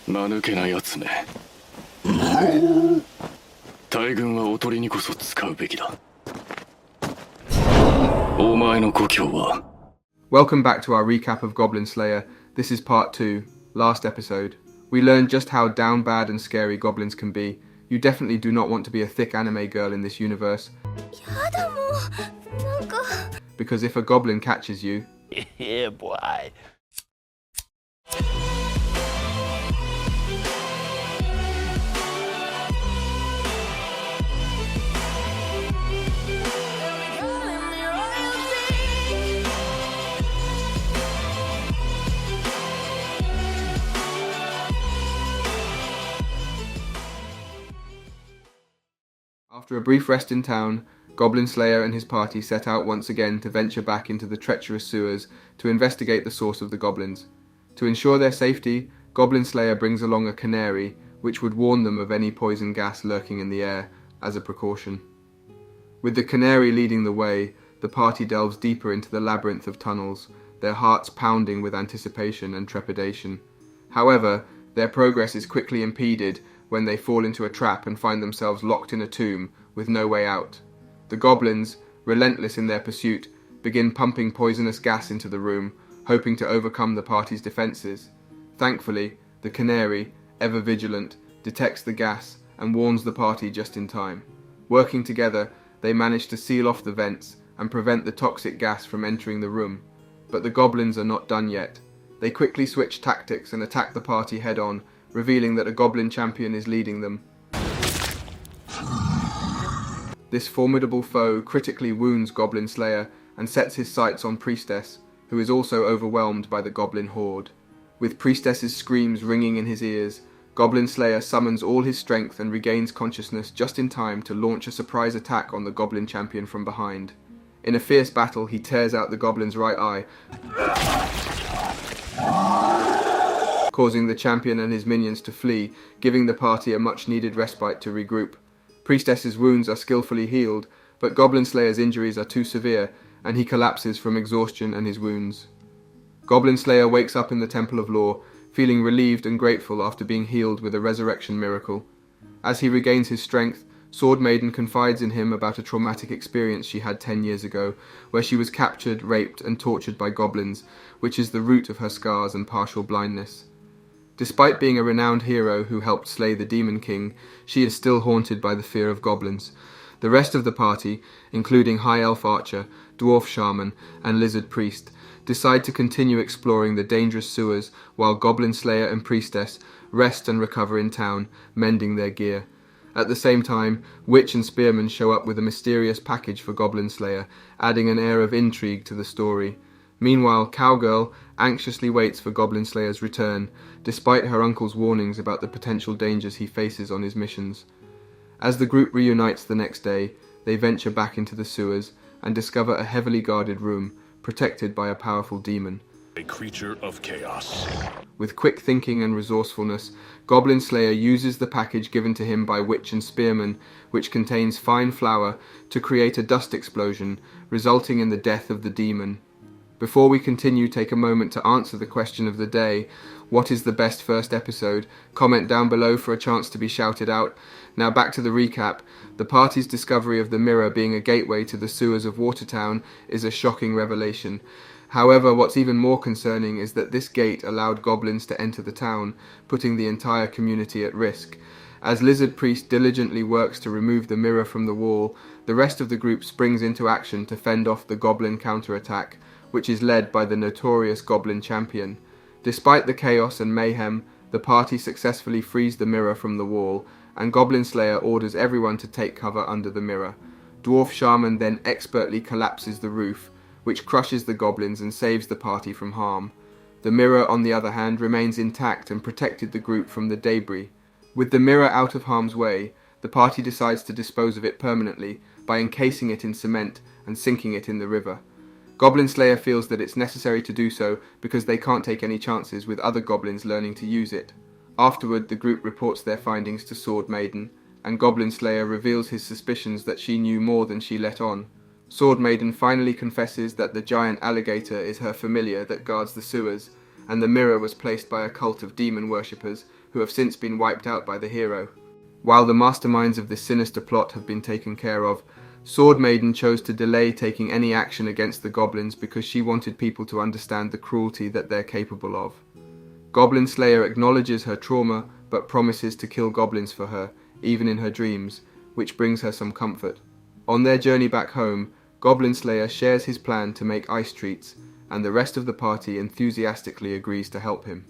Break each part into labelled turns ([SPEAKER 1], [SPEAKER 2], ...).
[SPEAKER 1] 間抜けなやつめ。大軍はおとりにこそ使うべきだ。お前の故郷は。
[SPEAKER 2] Welcome back to our recap of Goblin Slayer. This is part 2, last episode. We learned just how down bad and scary goblins can be. You definitely do not want to be a thick anime girl in this universe. Because if a goblin catches you...
[SPEAKER 3] Yeah, boy.
[SPEAKER 2] After a brief rest in town, Goblin Slayer and his party set out once again to venture back into the treacherous sewers to investigate the source of the goblins. To ensure their safety, Goblin Slayer brings along a canary, which would warn them of any poison gas lurking in the air, as a precaution. With the canary leading the way, the party delves deeper into the labyrinth of tunnels, their hearts pounding with anticipation and trepidation. However, their progress is quickly impeded when they fall into a trap and find themselves locked in a tomb with no way out. The goblins, relentless in their pursuit, begin pumping poisonous gas into the room, hoping to overcome the party's defences. Thankfully, the canary, ever vigilant, detects the gas and warns the party just in time. Working together, they manage to seal off the vents and prevent the toxic gas from entering the room. But the goblins are not done yet. They quickly switch tactics and attack the party head-on, revealing that a goblin champion is leading them. This formidable foe critically wounds Goblin Slayer and sets his sights on Priestess, who is also overwhelmed by the goblin horde. With Priestess's screams ringing in his ears, Goblin Slayer summons all his strength and regains consciousness just in time to launch a surprise attack on the goblin champion from behind. In a fierce battle, he tears out the goblin's right eye, causing the champion and his minions to flee, giving the party a much-needed respite to regroup. Priestess's wounds are skillfully healed, but Goblin Slayer's injuries are too severe, and he collapses from exhaustion and his wounds. Goblin Slayer wakes up in the Temple of Law, feeling relieved and grateful after being healed with a resurrection miracle. As he regains his strength, Sword Maiden confides in him about a traumatic experience she had 10 years ago, where she was captured, raped, and tortured by goblins, which is the root of her scars and partial blindness. Despite being a renowned hero who helped slay the Demon King, she is still haunted by the fear of goblins. The rest of the party, including High Elf Archer, Dwarf Shaman, and Lizard Priest, decide to continue exploring the dangerous sewers while Goblin Slayer and Priestess rest and recover in town, mending their gear. At the same time, Witch and Spearman show up with a mysterious package for Goblin Slayer, adding an air of intrigue to the story. Meanwhile, Cowgirl anxiously waits for Goblin Slayer's return, despite her uncle's warnings about the potential dangers he faces on his missions. As the group reunites the next day, they venture back into the sewers and discover a heavily guarded room, protected by a powerful demon.
[SPEAKER 1] A creature of chaos.
[SPEAKER 2] With quick thinking and resourcefulness, Goblin Slayer uses the package given to him by Witch and Spearman, which contains fine flour, to create a dust explosion, resulting in the death of the demon. Before we continue, take a moment to answer the question of the day. What is the best first episode? Comment down below for a chance to be shouted out. Now back to the recap. The party's discovery of the mirror being a gateway to the sewers of Watertown is a shocking revelation. However, what's even more concerning is that this gate allowed goblins to enter the town, putting the entire community at risk. As Lizard Priest diligently works to remove the mirror from the wall, the rest of the group springs into action to fend off the goblin counterattack, which is led by the notorious Goblin Champion. Despite the chaos and mayhem, the party successfully frees the mirror from the wall, and Goblin Slayer orders everyone to take cover under the mirror. Dwarf Shaman then expertly collapses the roof, which crushes the goblins and saves the party from harm. The mirror, on the other hand, remains intact and protected the group from the debris. With the mirror out of harm's way, the party decides to dispose of it permanently by encasing it in cement and sinking it in the river. Goblin Slayer feels that it's necessary to do so because they can't take any chances with other goblins learning to use it. Afterward, the group reports their findings to Sword Maiden, and Goblin Slayer reveals his suspicions that she knew more than she let on. Sword Maiden finally confesses that the giant alligator is her familiar that guards the sewers, and the mirror was placed by a cult of demon worshippers who have since been wiped out by the hero. While the masterminds of this sinister plot have been taken care of, Sword Maiden chose to delay taking any action against the goblins because she wanted people to understand the cruelty that they're capable of. Goblin Slayer acknowledges her trauma but promises to kill goblins for her, even in her dreams, which brings her some comfort. On their journey back home, Goblin Slayer shares his plan to make ice treats, and the rest of the party enthusiastically agrees to help him.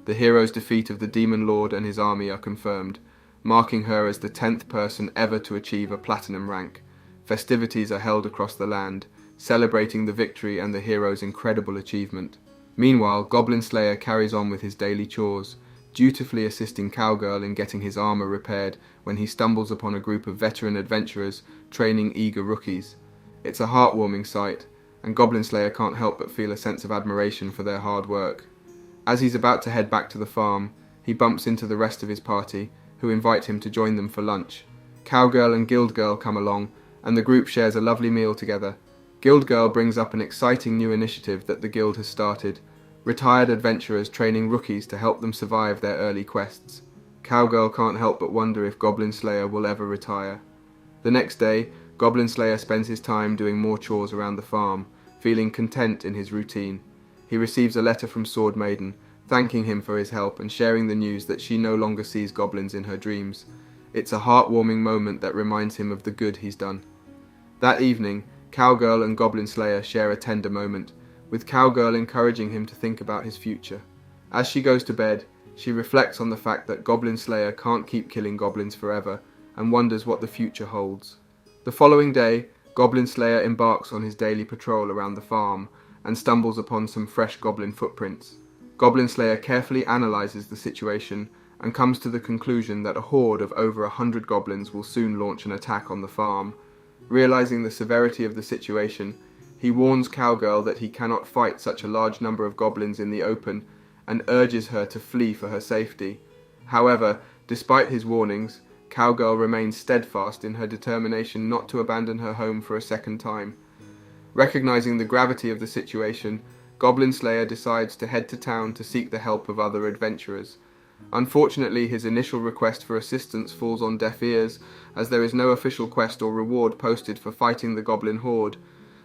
[SPEAKER 2] The hero's defeat of the Demon Lord and his army are confirmed, marking her as the 10th person ever to achieve a platinum rank. Festivities are held across the land, celebrating the victory and the hero's incredible achievement. Meanwhile, Goblin Slayer carries on with his daily chores, dutifully assisting Cowgirl in getting his armor repaired when he stumbles upon a group of veteran adventurers training eager rookies. It's a heartwarming sight, and Goblin Slayer can't help but feel a sense of admiration for their hard work. As he's about to head back to the farm, he bumps into the rest of his party, who invite him to join them for lunch. Cowgirl and Guild Girl come along, and the group shares a lovely meal together. Guild Girl brings up an exciting new initiative that the guild has started, retired adventurers training rookies to help them survive their early quests. Cowgirl can't help but wonder if Goblin Slayer will ever retire. The next day, Goblin Slayer spends his time doing more chores around the farm, feeling content in his routine. He receives a letter from Sword Maiden, thanking him for his help and sharing the news that she no longer sees goblins in her dreams. It's a heartwarming moment that reminds him of the good he's done. That evening, Cowgirl and Goblin Slayer share a tender moment, with Cowgirl encouraging him to think about his future. As she goes to bed, she reflects on the fact that Goblin Slayer can't keep killing goblins forever, and wonders what the future holds. The following day, Goblin Slayer embarks on his daily patrol around the farm, and stumbles upon some fresh goblin footprints. Goblin Slayer carefully analyzes the situation, and comes to the conclusion that a horde of over 100 goblins will soon launch an attack on the farm. Realizing the severity of the situation, he warns Cowgirl that he cannot fight such a large number of goblins in the open, and urges her to flee for her safety. However, despite his warnings, Cowgirl remains steadfast in her determination not to abandon her home for a second time. Recognizing the gravity of the situation, Goblin Slayer decides to head to town to seek the help of other adventurers. Unfortunately, his initial request for assistance falls on deaf ears, as there is no official quest or reward posted for fighting the goblin horde.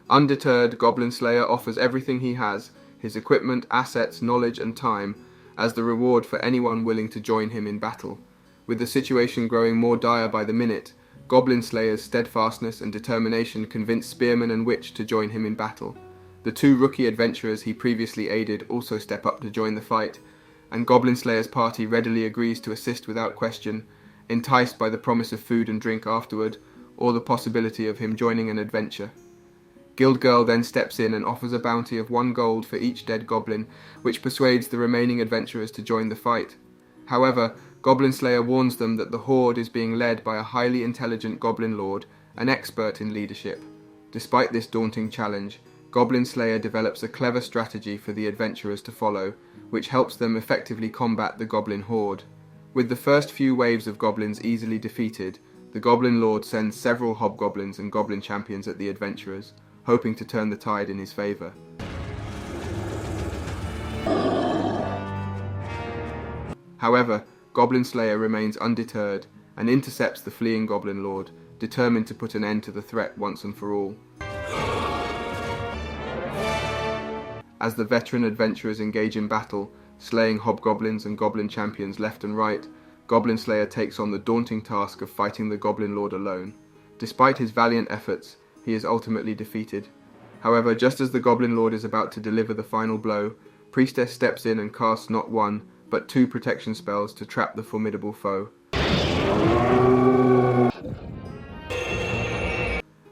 [SPEAKER 2] Undeterred, Goblin Slayer offers everything he has, his equipment, assets, knowledge and time, as the reward for anyone willing to join him in battle. With the situation growing more dire by the minute, Goblin Slayer's steadfastness and determination convince Spearman and Witch to join him in battle. The two rookie adventurers he previously aided also step up to join the fight, and Goblin Slayer's party readily agrees to assist without question, enticed by the promise of food and drink afterward, or the possibility of him joining an adventure. Guild Girl then steps in and offers a bounty of 1 gold for each dead goblin, which persuades the remaining adventurers to join the fight. However, Goblin Slayer warns them that the horde is being led by a highly intelligent goblin lord, an expert in leadership. Despite this daunting challenge, Goblin Slayer develops a clever strategy for the adventurers to follow, which helps them effectively combat the goblin horde. With the first few waves of goblins easily defeated, the Goblin Lord sends several hobgoblins and goblin champions at the adventurers, hoping to turn the tide in his favour. However, Goblin Slayer remains undeterred and intercepts the fleeing Goblin Lord, determined to put an end to the threat once and for all. As the veteran adventurers engage in battle, slaying hobgoblins and goblin champions left and right, Goblin Slayer takes on the daunting task of fighting the Goblin Lord alone. Despite his valiant efforts, he is ultimately defeated. However, just as the Goblin Lord is about to deliver the final blow, Priestess steps in and casts not 1, but 2 protection spells to trap the formidable foe.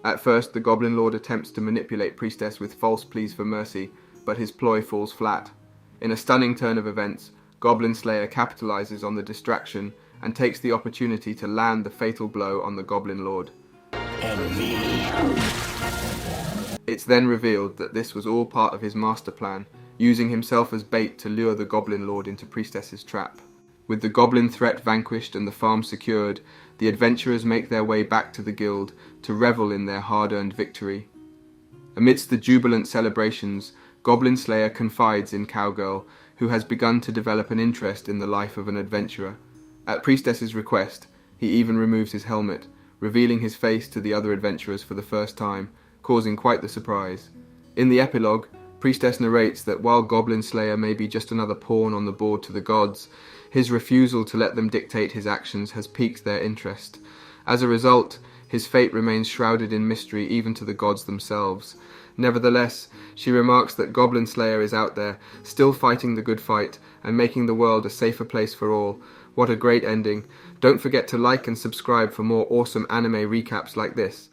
[SPEAKER 2] At first, the Goblin Lord attempts to manipulate Priestess with false pleas for mercy, but his ploy falls flat. In a stunning turn of events, Goblin Slayer capitalizes on the distraction and takes the opportunity to land the fatal blow on the Goblin Lord. It's then revealed that this was all part of his master plan, using himself as bait to lure the Goblin Lord into Priestess's trap. With the goblin threat vanquished and the farm secured, the adventurers make their way back to the guild to revel in their hard-earned victory. Amidst the jubilant celebrations, Goblin Slayer confides in Cowgirl, who has begun to develop an interest in the life of an adventurer. At Priestess's request, he even removes his helmet, revealing his face to the other adventurers for the first time, causing quite the surprise. In the epilogue, Priestess narrates that while Goblin Slayer may be just another pawn on the board to the gods, his refusal to let them dictate his actions has piqued their interest. As a result, his fate remains shrouded in mystery even to the gods themselves. Nevertheless, she remarks that Goblin Slayer is out there, still fighting the good fight, and making the world a safer place for all. What a great ending. Don't forget to like and subscribe for more awesome anime recaps like this.